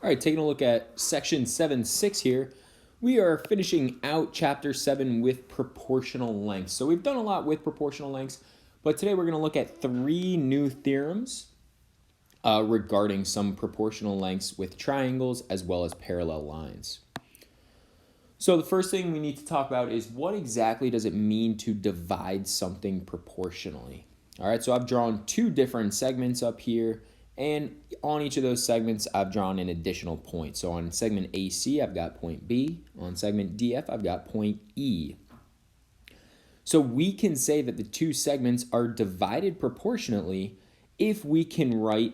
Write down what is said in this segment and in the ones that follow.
All right, taking a look at section 7.6 here, we are finishing out chapter 7 with proportional lengths. So we've done a lot with proportional lengths, but today we're going to look at 3 new theorems regarding some proportional lengths with triangles as well as parallel lines. So the first thing we need to talk about is what exactly does it mean to divide something proportionally? All right, so I've drawn 2 different segments up here, and on each of those segments, I've drawn an additional point. So on segment AC, I've got point B. On segment DF, I've got point E. So we can say that the 2 segments are divided proportionately if we can write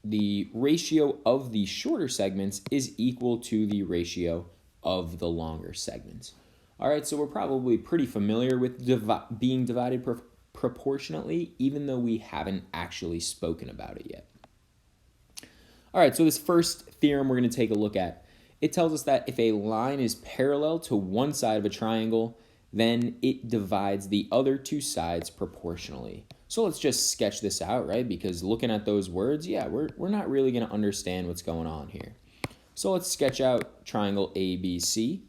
the ratio of the shorter segments is equal to the ratio of the longer segments. All right, so we're probably pretty familiar with being divided proportionately, even though we haven't actually spoken about it yet. All right, so this first theorem we're going to take a look at, it tells us that if a line is parallel to one side of a triangle, then it divides the other 2 sides proportionally. So let's just sketch this out, right? Because looking at those words, yeah, we're not really going to understand what's going on here. So let's sketch out triangle ABC.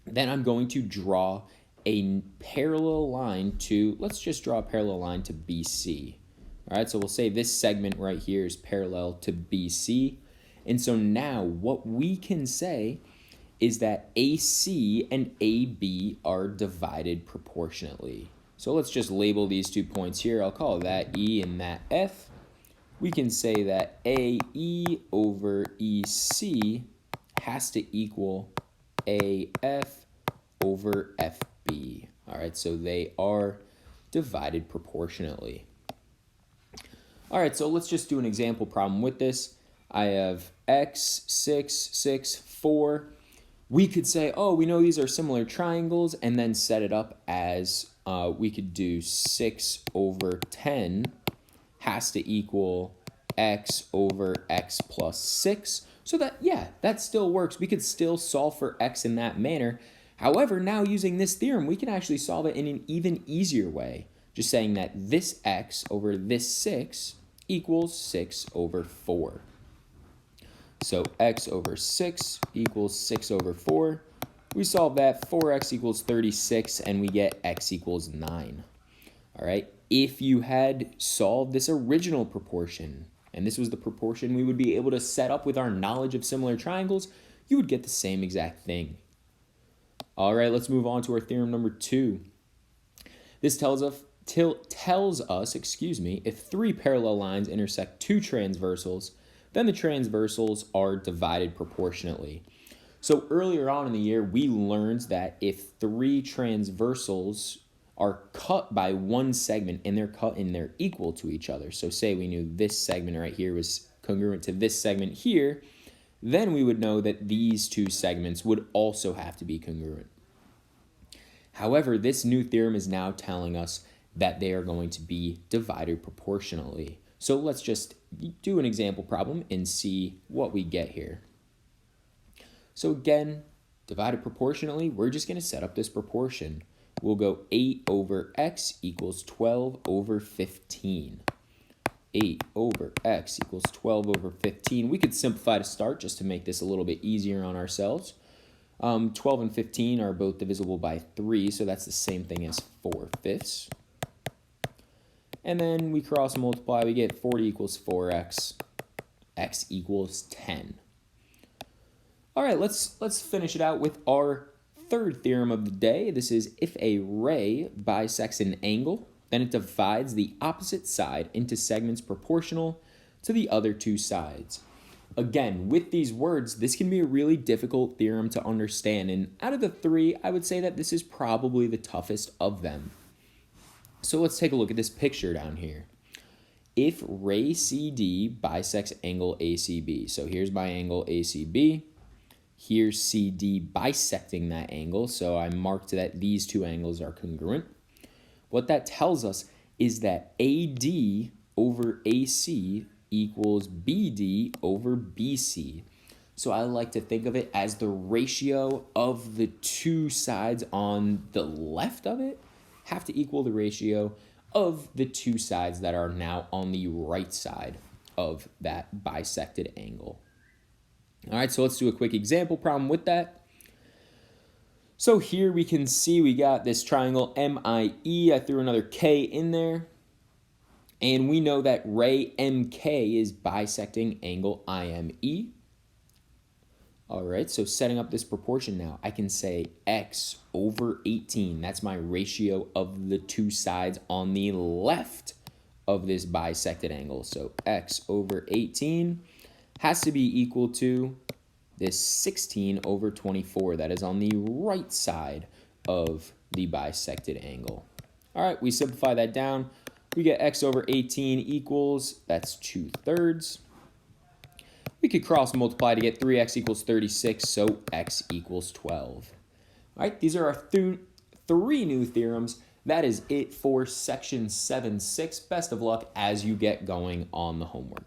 Then I'm going to draw a parallel line to, let's just draw a parallel line to BC. All right, so we'll say this segment right here is parallel to BC. And so now what we can say is that AC and AB are divided proportionately. So let's just label these 2 points here. I'll call that E and that F. We can say that AE over EC has to equal AF over FB. All right, so they are divided proportionately. All right, so let's just do an example problem with this. I have x, 6, 6, 4. We could say, oh, we know these are similar triangles, and then set it up as we could do 6 over 10 has to equal x over x plus 6. So that, yeah, that still works. We could still solve for x in that manner. However, now using this theorem, we can actually solve it in an even easier way. Just saying that this x over this 6 equals 6 over 4. So x over 6 equals 6 over 4. We solve that, 4x equals 36, and we get x equals 9. All right, if you had solved this original proportion, and this was the proportion we would be able to set up with our knowledge of similar triangles, you would get the same exact thing. All right, let's move on to our theorem number 2. This tells us, if 3 parallel lines intersect 2 transversals, then the transversals are divided proportionately. So earlier on in the year, we learned that if 3 transversals are cut by one segment and they're cut and they're equal to each other, so say we knew this segment right here was congruent to this segment here, then we would know that these 2 segments would also have to be congruent. However, this new theorem is now telling us that they are going to be divided proportionally. So let's just do an example problem and see what we get here. So again, divided proportionally, we're just going to set up this proportion. We'll go 8 over x equals 12 over 15. 8 over x equals 12 over 15. We could simplify to start just to make this a little bit easier on ourselves. 12 and 15 are both divisible by 3, so that's the same thing as 4/5. And then we cross multiply, we get 40 equals 4x, x equals 10. All right, let's finish it out with our third theorem of the day. This is if a ray bisects an angle, then it divides the opposite side into segments proportional to the other 2 sides. Again, with these words, this can be a really difficult theorem to understand, and out of the 3, I would say that this is probably the toughest of them. So let's take a look at this picture down here. If ray CD bisects angle ACB, so here's my angle ACB, here's CD bisecting that angle, so I marked that these 2 angles are congruent. What that tells us is that AD over AC equals BD over BC. So I like to think of it as the ratio of the 2 sides on the left of it have to equal the ratio of the 2 sides that are now on the right side of that bisected angle. All right, so let's do a quick example problem with that. So here we can see we got this triangle MIE. I threw another K in there. And we know that ray MK is bisecting angle IME. All right, so setting up this proportion now, I can say x over 18. That's my ratio of the two sides on the left of this bisected angle. So x over 18 has to be equal to this 16 over 24. That is on the right side of the bisected angle. All right, we simplify that down. We get x over 18 equals, that's 2/3. We could cross multiply to get 3x equals 36, so x equals 12. All right, these are our three new theorems. That is it for section 7.6. Best of luck as you get going on the homework.